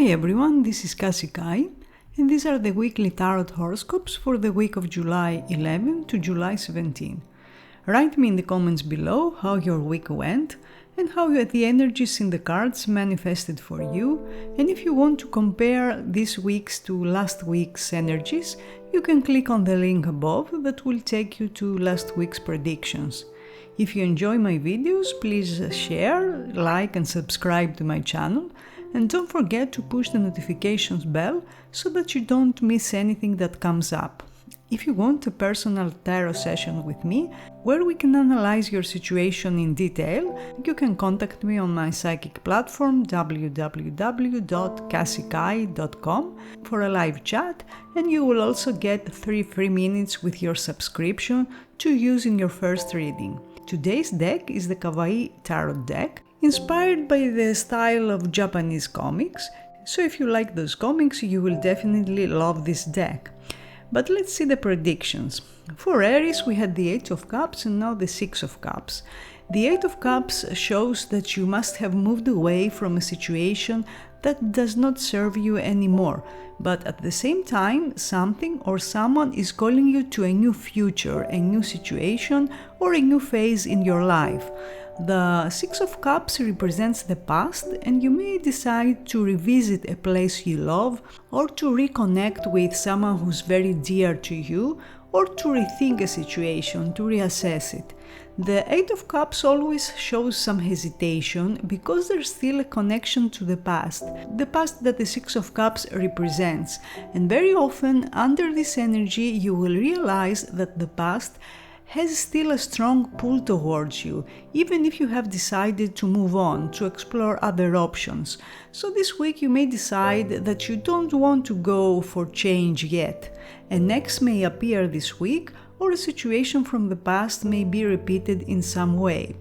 Hi everyone, this is Kassie, and these are the weekly tarot horoscopes for the week of July 11 to July 17. Write me in the comments below how your week went and how the energies in the cards manifested for you, and if you want to compare this week's to last week's energies, you can click on the link above that will take you to last week's predictions. If you enjoy my videos, please share, like and subscribe to my channel. And don't forget to push the notifications bell so that you don't miss anything that comes up. If you want a personal tarot session with me, where we can analyze your situation in detail, you can contact me on my psychic platform www.kassiekai.com for a live chat, and you will also get 3 free minutes with your subscription to use in your first reading. Today's deck is the Kawaii Tarot deck, inspired by the style of Japanese comics, so if you like those comics, you will definitely love this deck. But let's see the predictions. For Aries, we had the 8 of Cups and now the 6 of Cups. The 8 of Cups shows that you must have moved away from a situation that does not serve you anymore, but at the same time, something or someone is calling you to a new future, a new situation, or a new phase in your life. The 6 of Cups represents the past, and you may decide to revisit a place you love, or to reconnect with someone who's very dear to you, or to rethink a situation, to reassess it. The 8 of Cups always shows some hesitation because there's still a connection to the past that the 6 of Cups represents, and very often under this energy you will realize that the past has still a strong pull towards you, even if you have decided to move on, to explore other options. So this week you may decide that you don't want to go for change yet. An ex may appear this week, or a situation from the past may be repeated in some way.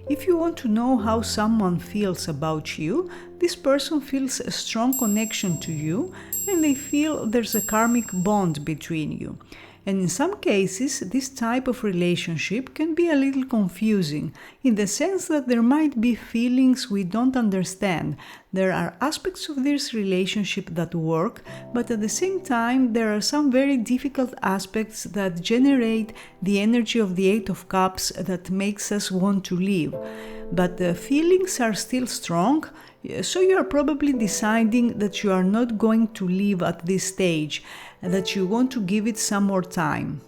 If you want to know how someone feels about you, this person feels a strong connection to you, and they feel there's a karmic bond between you. And in some cases, this type of relationship can be a little confusing, in the sense that there might be feelings we don't understand. There are aspects of this relationship that work, but at the same time, there are some very difficult aspects that generate the energy of the 8 of Cups that makes us want to leave. But the feelings are still strong, so you are probably deciding that you are not going to leave at this stage, that you want to give it some more time.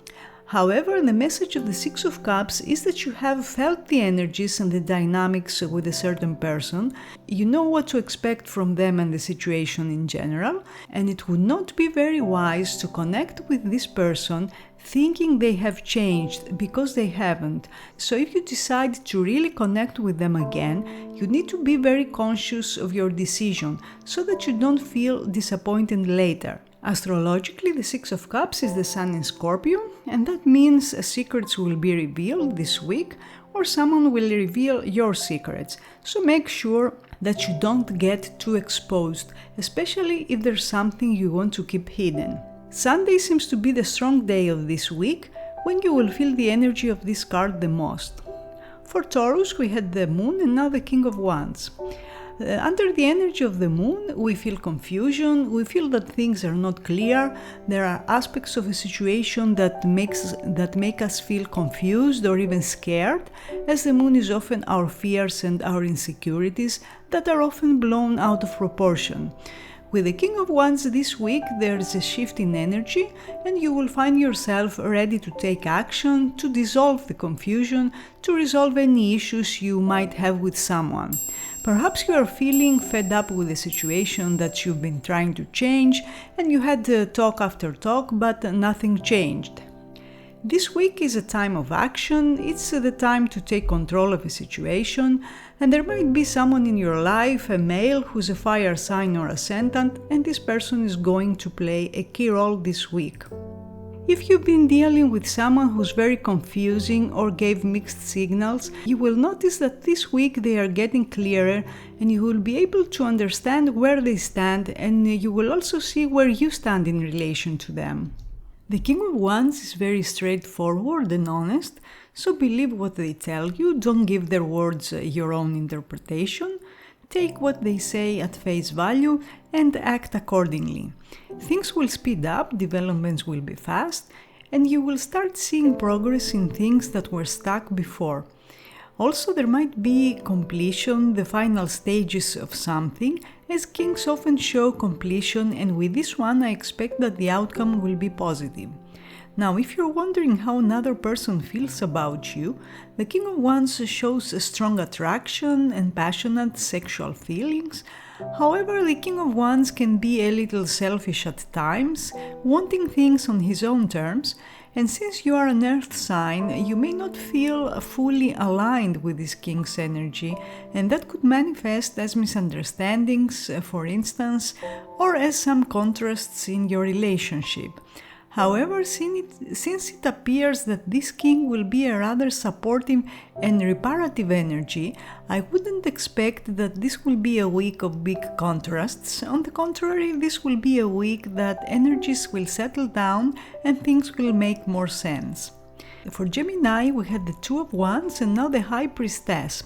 However, the message of the 6 of Cups is that you have felt the energies and the dynamics with a certain person, you know what to expect from them and the situation in general, and it would not be very wise to connect with this person thinking they have changed, because they haven't. So if you decide to really connect with them again, you need to be very conscious of your decision so that you don't feel disappointed later. Astrologically, the 6 of Cups is the Sun in Scorpio, and that means secrets will be revealed this week, or someone will reveal your secrets. So make sure that you don't get too exposed, especially if there's something you want to keep hidden. Sunday seems to be the strong day of this week, when you will feel the energy of this card the most. For Taurus, we had the Moon and now the King of Wands. Under the energy of the Moon, we feel confusion, we feel that things are not clear, there are aspects of a situation that make us feel confused or even scared, as the Moon is often our fears and our insecurities that are often blown out of proportion. With the King of Wands this week, there is a shift in energy, and you will find yourself ready to take action, to dissolve the confusion, to resolve any issues you might have with someone. Perhaps you are feeling fed up with the situation that you've been trying to change, and you had talk after talk, but nothing changed. This week is a time of action, it's the time to take control of a situation, and there might be someone in your life, a male who's a fire sign or ascendant, and this person is going to play a key role this week. If you've been dealing with someone who's very confusing or gave mixed signals, you will notice that this week they are getting clearer, and you will be able to understand where they stand, and you will also see where you stand in relation to them. The King of Wands is very straightforward and honest, so believe what they tell you, don't give their words your own interpretation. take what they say at face value and act accordingly. Things will speed up, developments will be fast, and you will start seeing progress in things that were stuck before. Also, there might be completion, the final stages of something, as kings often show completion, and with this one I expect that the outcome will be positive. Now, if you're wondering how another person feels about you, the King of Wands shows a strong attraction and passionate sexual feelings. However, the King of Wands can be a little selfish at times, wanting things on his own terms, and since you are an earth sign, you may not feel fully aligned with this king's energy, and that could manifest as misunderstandings, for instance, or as some contrasts in your relationship. However, since it appears that this king will be a rather supportive and reparative energy, I wouldn't expect that this will be a week of big contrasts. On the contrary, this will be a week that energies will settle down and things will make more sense. For Gemini, we had the Two of Wands and now the High Priestess.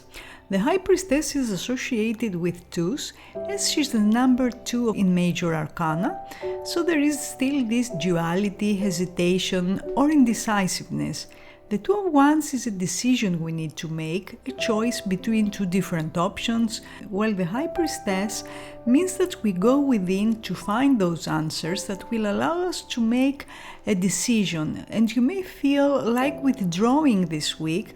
The High Priestess is associated with twos, as she's the number 2 in major arcana, so there is still this duality, hesitation, or indecisiveness. The Two of Wands is a decision we need to make, a choice between two different options, while the High Priestess means that we go within to find those answers that will allow us to make a decision, and you may feel like withdrawing this week,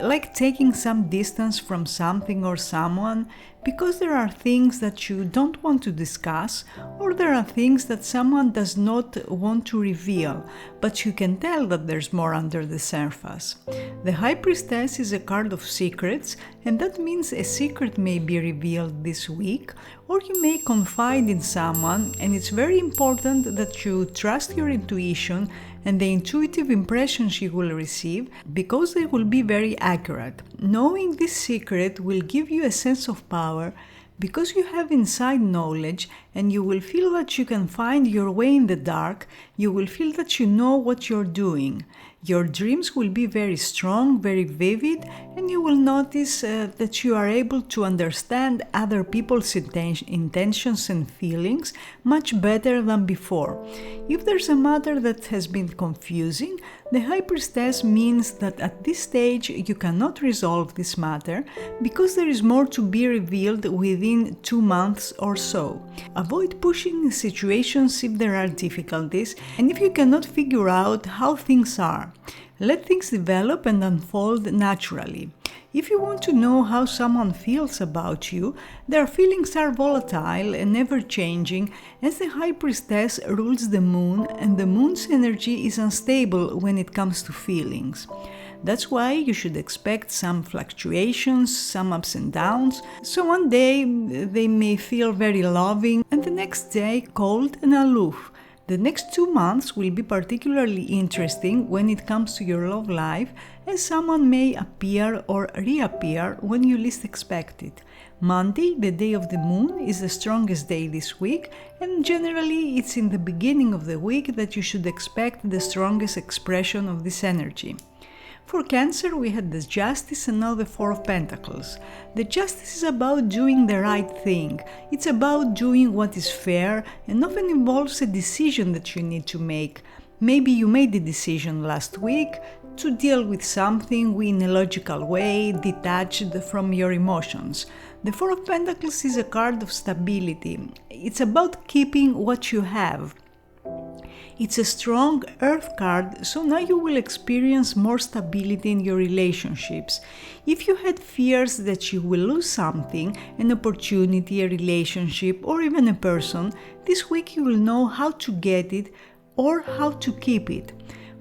like taking some distance from something or someone, because there are things that you don't want to discuss, or there are things that someone does not want to reveal, but you can tell that there's more under the surface. The High Priestess is a card of secrets, and that means a secret may be revealed this week, or you may confide in someone, and it's very important that you trust your intuition and the intuitive impressions you will receive, because they will be very accurate. Knowing this secret will give you a sense of power, because you have inside knowledge, and you will feel that you can find your way in the dark. You will feel that you know what you're doing. Your dreams will be very strong, very vivid, and you will notice that you are able to understand other people's intentions and feelings much better than before. If there's a matter that has been confusing, the High Priestess means that at this stage you cannot resolve this matter, because there is more to be revealed within 2 months or so. Avoid pushing situations if there are difficulties and if you cannot figure out how things are. Let things develop and unfold naturally. If you want to know how someone feels about you, their feelings are volatile and ever-changing, as the High Priestess rules the moon, and the moon's energy is unstable when it comes to feelings. That's why you should expect some fluctuations, some ups and downs. So one day they may feel very loving, and the next day cold and aloof. The next 2 months will be particularly interesting when it comes to your love life, as someone may appear or reappear when you least expect it. Monday, the day of the moon, is the strongest day this week, and generally it's in the beginning of the week that you should expect the strongest expression of this energy. For Cancer, we had the Justice and now the Four of Pentacles. The Justice is about doing the right thing. It's about doing what is fair and often involves a decision that you need to make. Maybe you made the decision last week to deal with something in a logical way, detached from your emotions. The Four of Pentacles is a card of stability. It's about keeping what you have. It's a strong earth card, so now you will experience more stability in your relationships. If you had fears that you will lose something, an opportunity, a relationship, or even a person, this week you will know how to get it or how to keep it.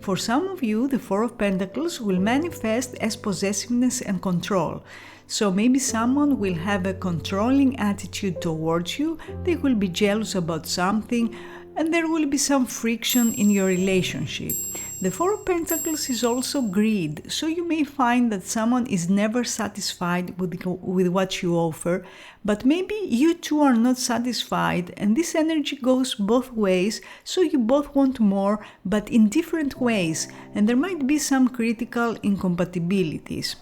For some of you, the Four of Pentacles will manifest as possessiveness and control. So maybe someone will have a controlling attitude towards you, they will be jealous about something, and there will be some friction in your relationship. The Four of Pentacles is also greed, so you may find that someone is never satisfied with what you offer, but maybe you two are not satisfied, and this energy goes both ways, so you both want more, but in different ways, and there might be some critical incompatibilities.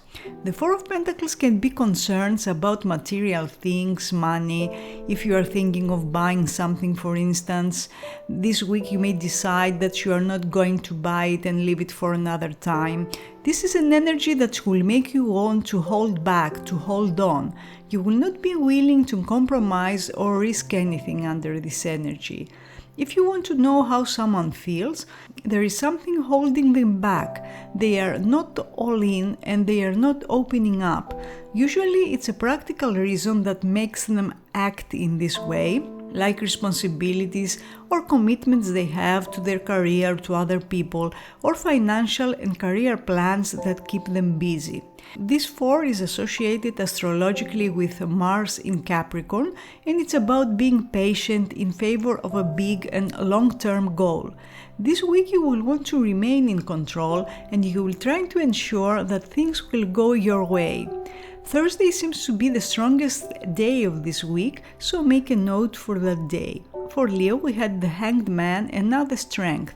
The Four of Pentacles can be concerns about material things, money. If you are thinking of buying something, for instance, this week you may decide that you are not going to buy it and leave it for another time. This is an energy that will make you want to hold back, to hold on. You will not be willing to compromise or risk anything under this energy. If you want to know how someone feels, there is something holding them back. They are not all in and they are not opening up. Usually it's a practical reason that makes them act in this way, like responsibilities or commitments they have to their career, to other people, or financial and career plans that keep them busy. This 4 is associated astrologically with Mars in Capricorn, and it's about being patient in favor of a big and long-term goal. This week you will want to remain in control and you will try to ensure that things will go your way. Thursday seems to be the strongest day of this week, so make a note for that day. For Leo, we had the Hanged Man and now the Strength.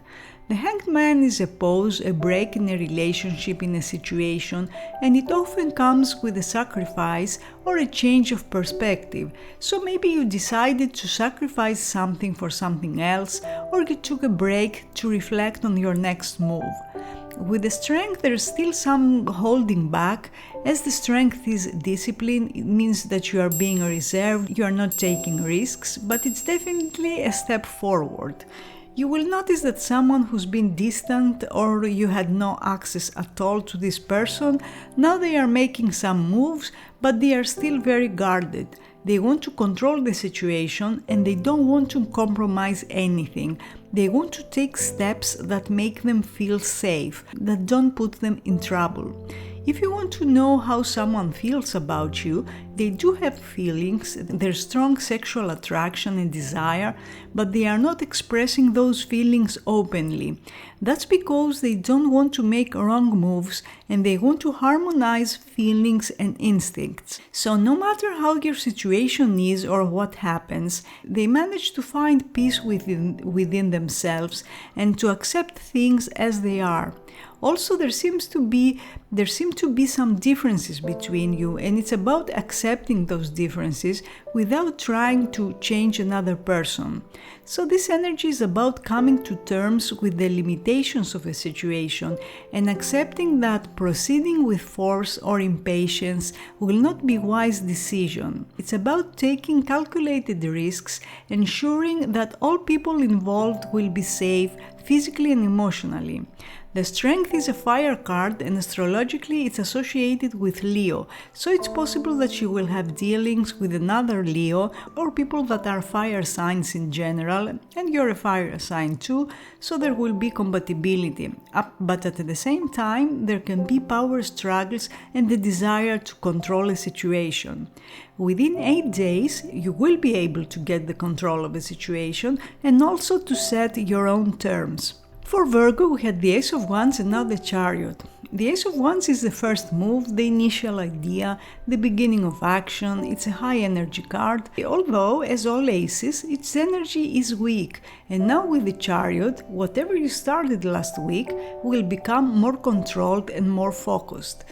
The Hanged Man is a pause, a break in a relationship, in a situation, and it often comes with a sacrifice or a change of perspective. So maybe you decided to sacrifice something for something else, or you took a break to reflect on your next move. With the Strength, there's still some holding back. As the Strength is discipline, it means that you are being reserved, you are not taking risks, but it's definitely a step forward. You will notice that someone who's been distant or you had no access at all to this person, now they are making some moves, but they are still very guarded. They want to control the situation and they don't want to compromise anything. They want to take steps that make them feel safe, that don't put them in trouble. If you want to know how someone feels about you, they do have feelings, there's strong sexual attraction and desire, but they are not expressing those feelings openly. That's because they don't want to make wrong moves and they want to harmonize feelings and instincts. So no matter how your situation is or what happens, they manage to find peace within themselves and to accept things as they are. Also, there seem to be some differences between you, and it's about accepting those differences without trying to change another person. So this energy is about coming to terms with the limitations of a situation and accepting that proceeding with force or impatience will not be a wise decision. It's about taking calculated risks, ensuring that all people involved will be safe physically and emotionally. The Strength is a fire card and astrologically it's associated with Leo, so it's possible that you will have dealings with another Leo or people that are fire signs in general, and you're a fire sign too, so there will be compatibility. But at the same time, there can be power struggles and the desire to control a situation. Within 8 days, you will be able to get the control of a situation and also to set your own terms. For Virgo, we had the Ace of Wands and now the Chariot. The Ace of Wands is the first move, the initial idea, the beginning of action. It's a high energy card, although, as all aces, its energy is weak. And now with the Chariot, whatever you started last week will become more controlled and more focused.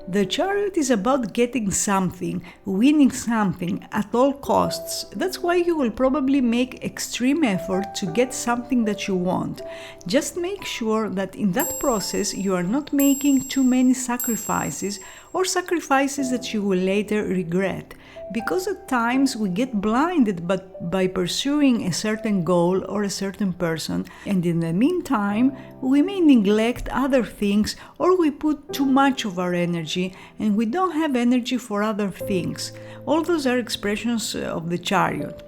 The Chariot is about getting something, winning something at all costs. That's why you will probably make extreme effort to get something that you want. Just make sure that in that process you are not making too many sacrifices or sacrifices that you will later regret. Because at times we get blinded by pursuing a certain goal or a certain person, and in the meantime we may neglect other things or we put too much of our energy and we don't have energy for other things. All those are expressions of the Chariot.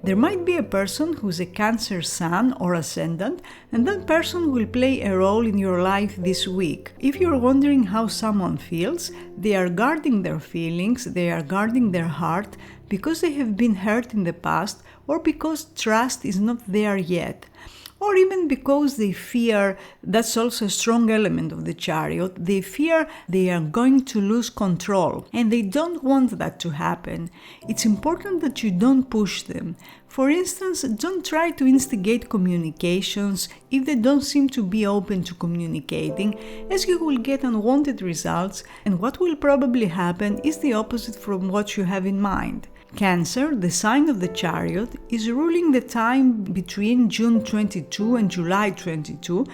There might be a person who's a Cancer sun or ascendant, and that person will play a role in your life this week. If you're wondering how someone feels, they are guarding their feelings, they are guarding their heart because they have been hurt in the past or because trust is not there yet. or even because they fear, that's also a strong element of the Chariot, they fear they are going to lose control, and they don't want that to happen. It's important that you don't push them. For instance, don't try to instigate communications if they don't seem to be open to communicating, as you will get unwanted results, and what will probably happen is the opposite from what you have in mind. Cancer, the sign of the Chariot, is ruling the time between June 22 and July 22,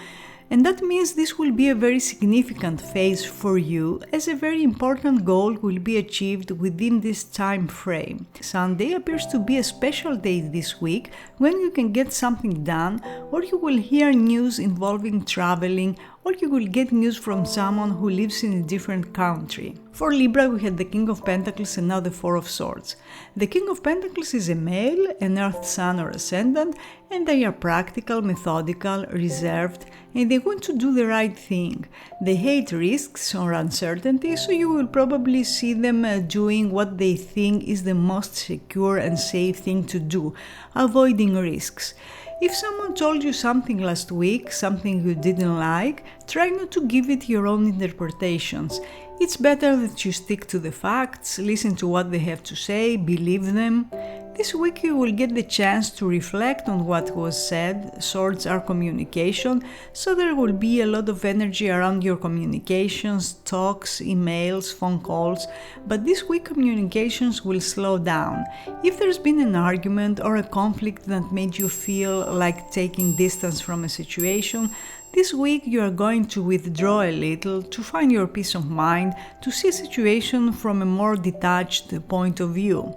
and that means this will be a very significant phase for you, as a very important goal will be achieved within this time frame. Sunday appears to be a special day this week when you can get something done, or you will hear news involving traveling, or you will get news from someone who lives in a different country. For Libra, we had the King of Pentacles and now the Four of Swords. The King of Pentacles is a male, an Earth Sun or Ascendant, and they are practical, methodical, reserved, and they want to do the right thing. They hate risks or uncertainty, so you will probably see them doing what they think is the most secure and safe thing to do, avoiding risks. If someone told you something last week, something you didn't like, try not to give it your own interpretations. It's better that you stick to the facts, listen to what they have to say, believe them. This week you will get the chance to reflect on what was said. Swords are communication, so there will be a lot of energy around your communications, talks, emails, phone calls, but this week communications will slow down. If there's been an argument or a conflict that made you feel like taking distance from a situation, this week you are going to withdraw a little to find your peace of mind, to see a situation from a more detached point of view.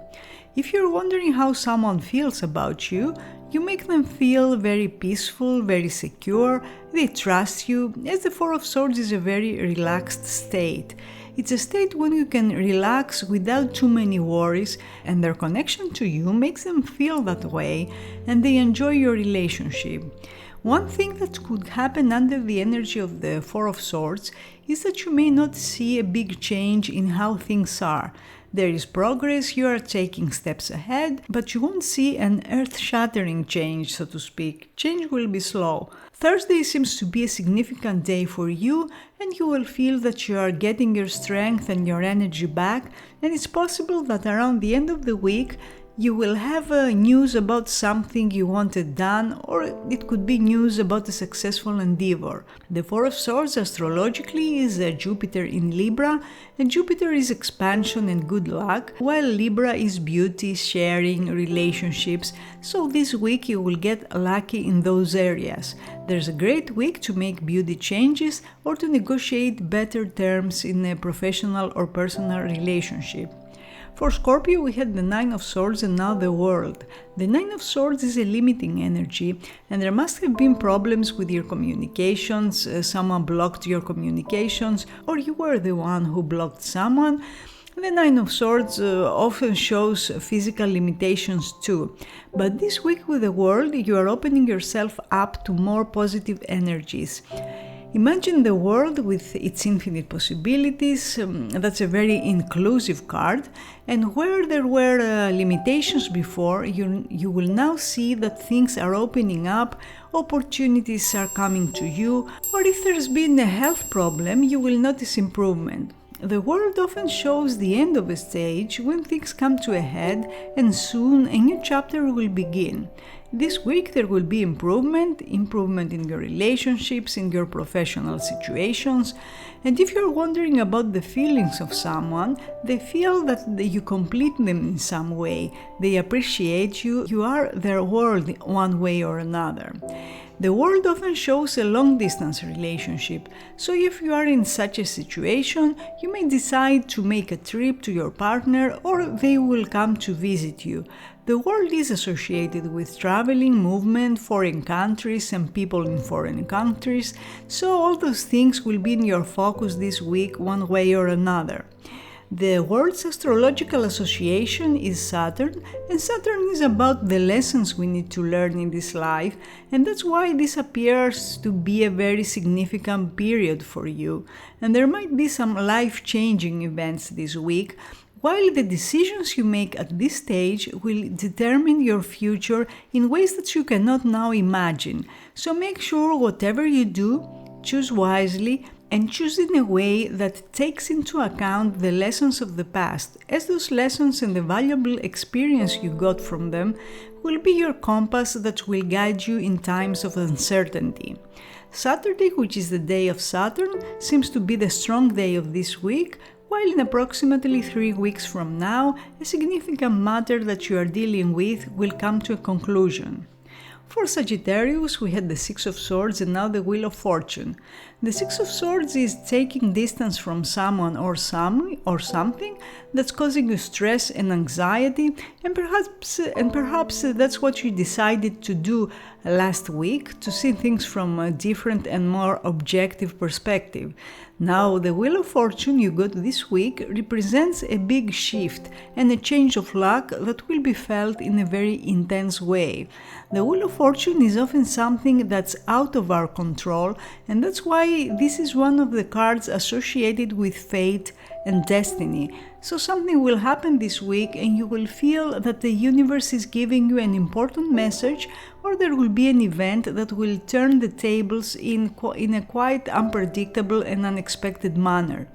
If you're wondering how someone feels about you, you make them feel very peaceful, very secure, they trust you, as the Four of Swords is a very relaxed state. It's a state when you can relax without too many worries, and their connection to you makes them feel that way, and they enjoy your relationship. One thing that could happen under the energy of the Four of Swords is that you may not see a big change in how things are. There is progress, you are taking steps ahead, but you won't see an earth-shattering change, so to speak. Change will be slow. Thursday seems to be a significant day for you, and you will feel that you are getting your strength and your energy back, and it's possible that around the end of the week, you will have news about something you wanted done, or it could be news about a successful endeavor. The Four of Swords astrologically is Jupiter in Libra, and Jupiter is expansion and good luck, while Libra is beauty, sharing, relationships, so this week you will get lucky in those areas. There's a great week to make beauty changes or to negotiate better terms in a professional or personal relationship. For Scorpio, we had the Nine of Swords and now the World. The Nine of Swords is a limiting energy, and there must have been problems with your communications, someone blocked your communications, or you were the one who blocked someone. The Nine of Swords often shows physical limitations too, but this week with the World, you are opening yourself up to more positive energies. Imagine the world with its infinite possibilities. That's a very inclusive card, and where there were limitations before, you will now see that things are opening up, opportunities are coming to you, or if there's been a health problem, you will notice improvement. The world often shows the end of a stage when things come to a head, and soon a new chapter will begin. This week there will be improvement in your relationships, in your professional situations, and if you're wondering about the feelings of someone, they feel that you complete them in some way, they appreciate you, you are their world one way or another. The world often shows a long-distance relationship, so if you are in such a situation, you may decide to make a trip to your partner or they will come to visit you. The world is associated with traveling, movement, foreign countries and people in foreign countries, so all those things will be in your focus this week one way or another. The world's astrological association is Saturn, and Saturn is about the lessons we need to learn in this life, and that's why this appears to be a very significant period for you. And there might be some life-changing events this week, while the decisions you make at this stage will determine your future in ways that you cannot now imagine. So make sure whatever you do, choose wisely and choose in a way that takes into account the lessons of the past, as those lessons and the valuable experience you got from them will be your compass that will guide you in times of uncertainty. Saturday, which is the day of Saturn, seems to be the strong day of this week, while in approximately 3 weeks from now, a significant matter that you are dealing with will come to a conclusion. For Sagittarius, we had the Six of Swords and now the Wheel of Fortune. The Six of Swords is taking distance from someone or something that's causing you stress and anxiety, and perhaps that's what you decided to do last week, to see things from a different and more objective perspective. Now, the Wheel of Fortune you got this week represents a big shift and a change of luck that will be felt in a very intense way. The Wheel of Fortune is often something that's out of our control, and that's why this is one of the cards associated with fate and destiny. So something will happen this week and you will feel that the universe is giving you an important message, or there will be an event that will turn the tables in a quite unpredictable and unexpected manner.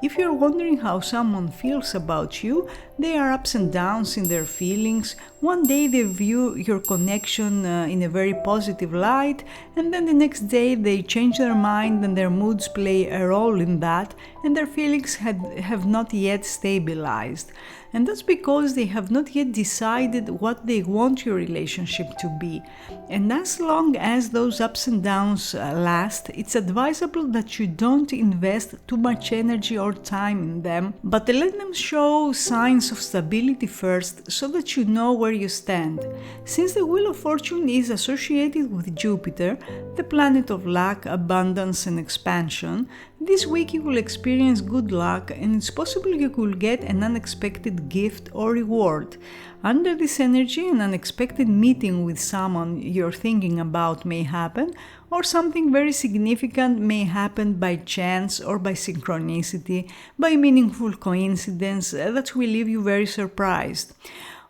If you're wondering how someone feels about you, they are ups and downs in their feelings. One day they view your connection in a very positive light, and then the next day they change their mind and their moods play a role in that, and their feelings have not yet stabilized. And that's because they have not yet decided what they want your relationship to be. And as long as those ups and downs last, it's advisable that you don't invest too much energy or time in them, but let them show signs of stability first so that you know where you stand. Since the Wheel of Fortune is associated with Jupiter, the planet of luck, abundance and expansion, this week you will experience good luck, and it's possible you will get an unexpected gift or reward. Under this energy, an unexpected meeting with someone you're thinking about may happen, or something very significant may happen by chance or by synchronicity, by meaningful coincidence that will leave you very surprised.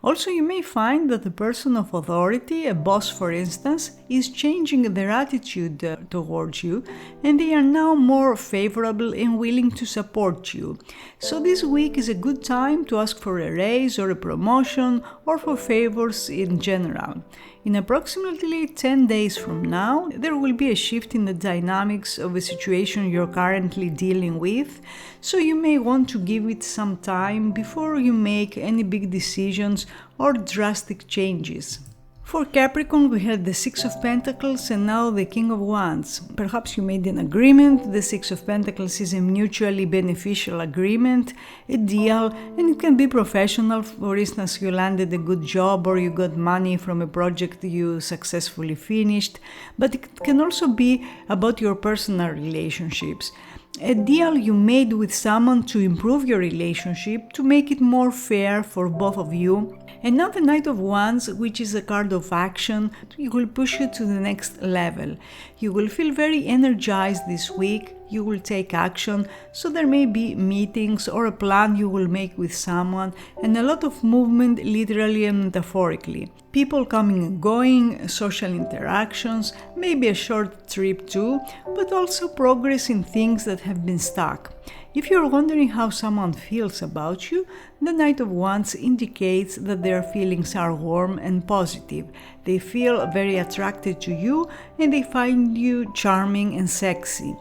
Also, you may find that the person of authority, a boss for instance, is changing their attitude towards you, and they are now more favorable and willing to support you. So this week is a good time to ask for a raise or a promotion or for favors in general. In approximately 10 days from now, there will be a shift in the dynamics of a situation you're currently dealing with, so you may want to give it some time before you make any big decisions or drastic changes. For Capricorn, we had the Six of Pentacles and now the King of Wands. Perhaps you made an agreement. The Six of Pentacles is a mutually beneficial agreement, a deal, and it can be professional. For instance, you landed a good job or you got money from a project you successfully finished. But it can also be about your personal relationships. A deal you made with someone to improve your relationship, to make it more fair for both of you. And now the Knight of Wands, which is a card of action, it will push you to the next level. You will feel very energized this week. You will take action, so there may be meetings or a plan you will make with someone, and a lot of movement literally and metaphorically. People coming and going, social interactions, maybe a short trip too, but also progress in things that have been stuck. If you're wondering how someone feels about you, the Knight of Wands indicates that their feelings are warm and positive. They feel very attracted to you and they find you charming and sexy.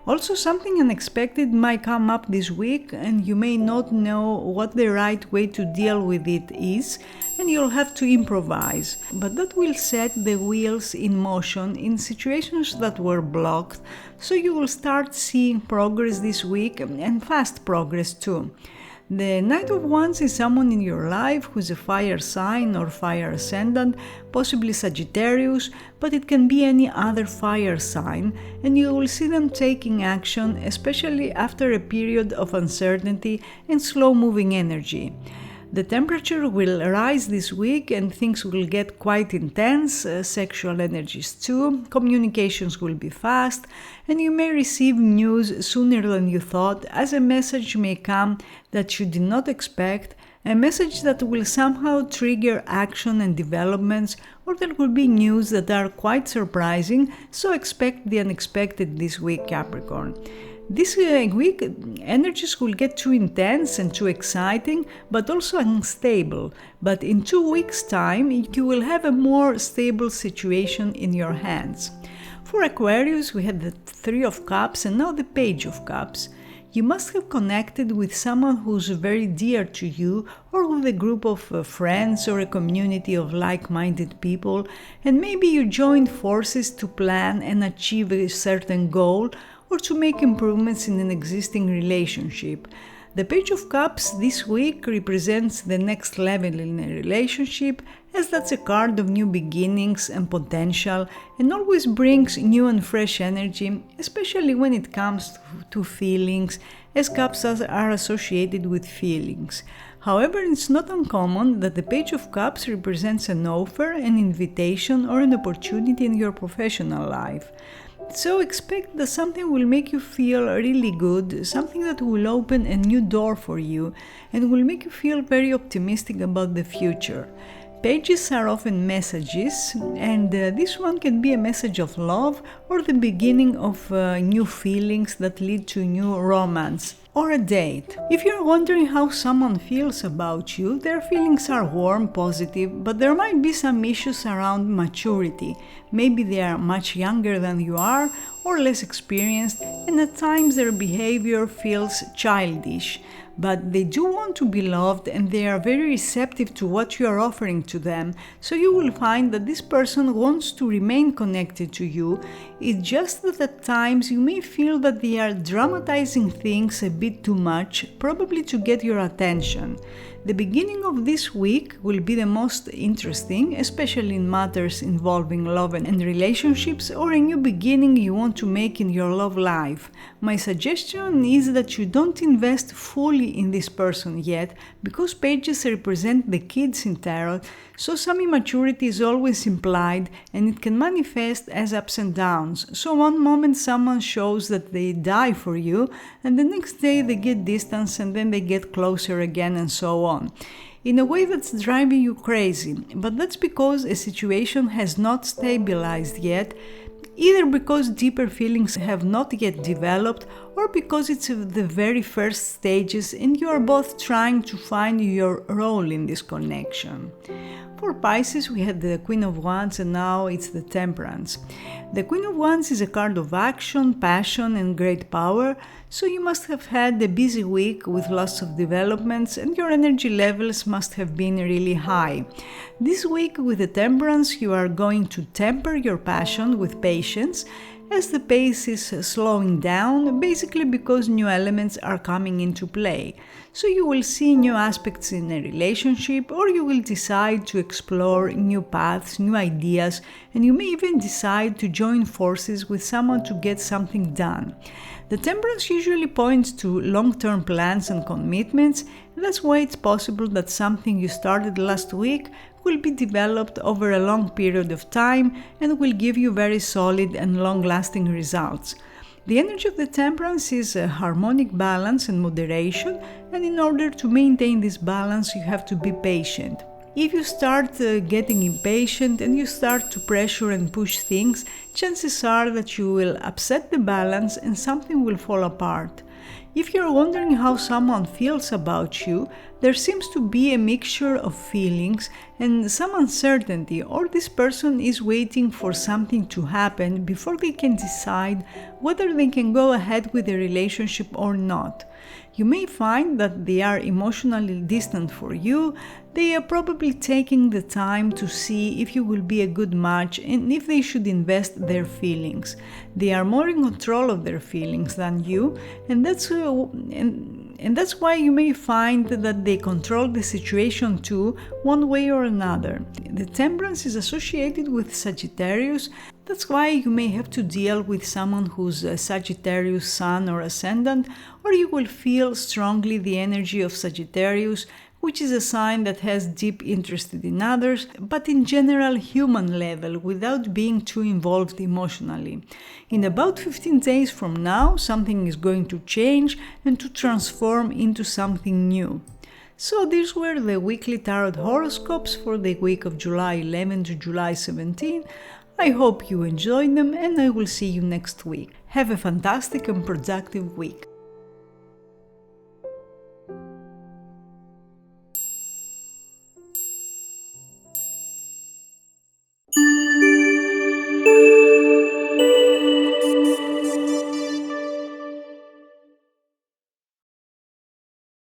Also, something unexpected might come up this week and you may not know what the right way to deal with it is, and you'll have to improvise. But that will set the wheels in motion in situations that were blocked, so you will start seeing progress this week, and fast progress too. The Knight of Wands is someone in your life who's a fire sign or fire ascendant, possibly Sagittarius, but it can be any other fire sign, and you will see them taking action, especially after a period of uncertainty and slow-moving energy. The temperature will rise this week and things will get quite intense, sexual energies too, communications will be fast, and you may receive news sooner than you thought, as a message may come that you did not expect, a message that will somehow trigger action and developments, or there will be news that are quite surprising, so expect the unexpected this week, Capricorn. This week, energies will get too intense and too exciting, but also unstable. But in 2 weeks' time, you will have a more stable situation in your hands. For Aquarius, we had the Three of Cups and now the Page of Cups. You must have connected with someone who's very dear to you, or with a group of friends or a community of like-minded people, and maybe you joined forces to plan and achieve a certain goal, or to make improvements in an existing relationship. The Page of Cups this week represents the next level in a relationship, as that's a card of new beginnings and potential, and always brings new and fresh energy, especially when it comes to feelings, as cups are associated with feelings. However, it's not uncommon that the Page of Cups represents an offer, an invitation, or an opportunity in your professional life. So expect that something will make you feel really good, something that will open a new door for you and will make you feel very optimistic about the future. Pages are often messages, and this one can be a message of love or the beginning of new feelings that lead to new romance or a date. If you're wondering how someone feels about you, their feelings are warm, positive, but there might be some issues around maturity. Maybe they are much younger than you are or less experienced, and at times their behavior feels childish. But they do want to be loved and they are very receptive to what you are offering to them, so you will find that this person wants to remain connected to you. It's just that at times you may feel that they are dramatizing things a bit too much, probably to get your attention. The beginning of this week will be the most interesting, especially in matters involving love and relationships, or a new beginning you want to make in your love life. My suggestion is that you don't invest fully in this person yet, because pages represent the kids in tarot, so some immaturity is always implied and it can manifest as ups and downs. So one moment someone shows that they die for you, and the next day they get distance and then they get closer again, and so on. In a way that's driving you crazy, but that's because a situation has not stabilized yet, either because deeper feelings have not yet developed or because it's the very first stages and you are both trying to find your role in this connection. For Pisces, we had the Queen of Wands and now it's the Temperance. The Queen of Wands is a card of action, passion and great power, so you must have had a busy week with lots of developments and your energy levels must have been really high. This week with the Temperance, you are going to temper your passion with patience, as the pace is slowing down, basically because new elements are coming into play. So you will see new aspects in a relationship, or you will decide to explore new paths, new ideas, and you may even decide to join forces with someone to get something done. The Temperance usually points to long-term plans and commitments, and that's why it's possible that something you started last week will be developed over a long period of time and will give you very solid and long-lasting results. The energy of the Temperance is a harmonic balance and moderation, and in order to maintain this balance you have to be patient. If you start getting impatient and you start to pressure and push things, chances are that you will upset the balance and something will fall apart. If you're wondering how someone feels about you, there seems to be a mixture of feelings and some uncertainty, or this person is waiting for something to happen before they can decide whether they can go ahead with the relationship or not. You may find that they are emotionally distant for you. They are probably taking the time to see if you will be a good match and if they should invest their feelings. They are more in control of their feelings than you, and that's why you may find that they control the situation too, one way or another. The Temperance is associated with Sagittarius. That's why you may have to deal with someone who's a Sagittarius sun or ascendant, or you will feel strongly the energy of Sagittarius, which is a sign that has deep interest in others, but in general human level, without being too involved emotionally. In about 15 days from now, something is going to change and to transform into something new. So these were the weekly tarot horoscopes for the week of July 11 to July 17. I hope you enjoyed them, and I will see you next week. Have a fantastic and productive week.